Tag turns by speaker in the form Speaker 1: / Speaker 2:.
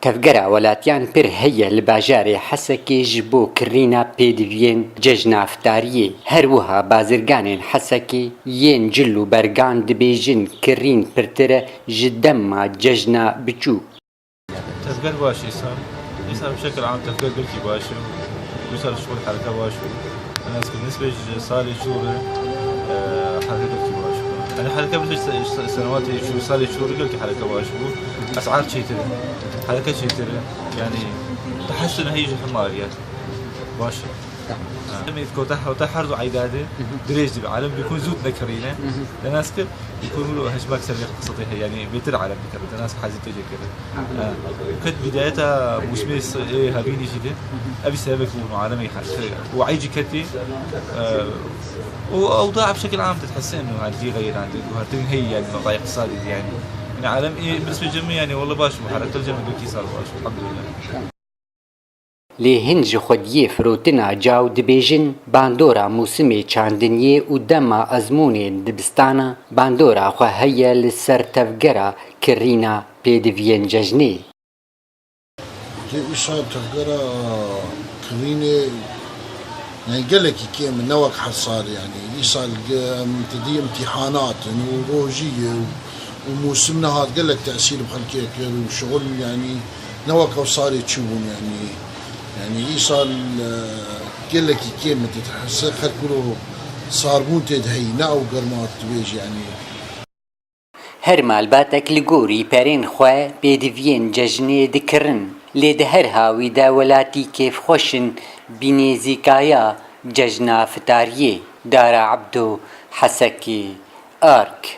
Speaker 1: تفگەرە وڵاتیان پر هەیە لە باژارێ حەسەکێژ بۆ کڕینە پێدڤێن جەژنە ئەفتاریە. هەروەها بازرگانên حەسەکێ یên جل و بەرگان دبێژن کڕین پرترە ji dema cejna biçûk.
Speaker 2: تفجر باش إيصال بشكل عام تفجر قلتي باش ويصل شغل حركة باش الناس بالنسبة صار شهور حركة قلتي باش يعني حركة بلش سنوات شو صار شهور قلتي حركة باش أسعار شيء ترى حركة شيء ترى يعني تحسن هي حماريات باش لما يذكر تحرز عيداده دريج بعالم بيكون زود ذكرينه الناس كل يكونوا له هشباك سريع اقتصادي يعني بيتر عالم بكره الناس حازت تجي كده كنت بدايتها موسمي هابيني جدا ابي سبب يكون عالمي وعيجي كتي واوضاع بشكل عام تتحسن انه عندي غير عندي هي يعني وضع اقتصادي يعني عالم بالنسبه للجميع يعني والله باش حركه الجميع بكي صار باش الحمد لله.
Speaker 1: لێ هێنج خودیê firotina caw dibêjin bandora mûsimê çandiniyê û dema ezmûnên dibistana bandora xwe heye li ser tevgera kirîna pêdiviyên cejnê.
Speaker 3: إيصال تفجر كرينة يعني قالك كيم نوك حصار يعني إيصال تدي امتحانات وروجية وموسمنا هذا قالك تأثير بخلكيك وشغل يعني نوك وصار تشوفون يعني إيصال قالك كيم تتحسن خلكلو صار مو تدهينا أو قرمات تبيج يعني.
Speaker 1: هەر مالباتێک li gorî perên xwe pêdiviyên cejnê dikirin lê di her hawî de welatî kêfxweşin bînêzîkaya cejna fitariyê. Dara Ebdo, Hesekê, Ark.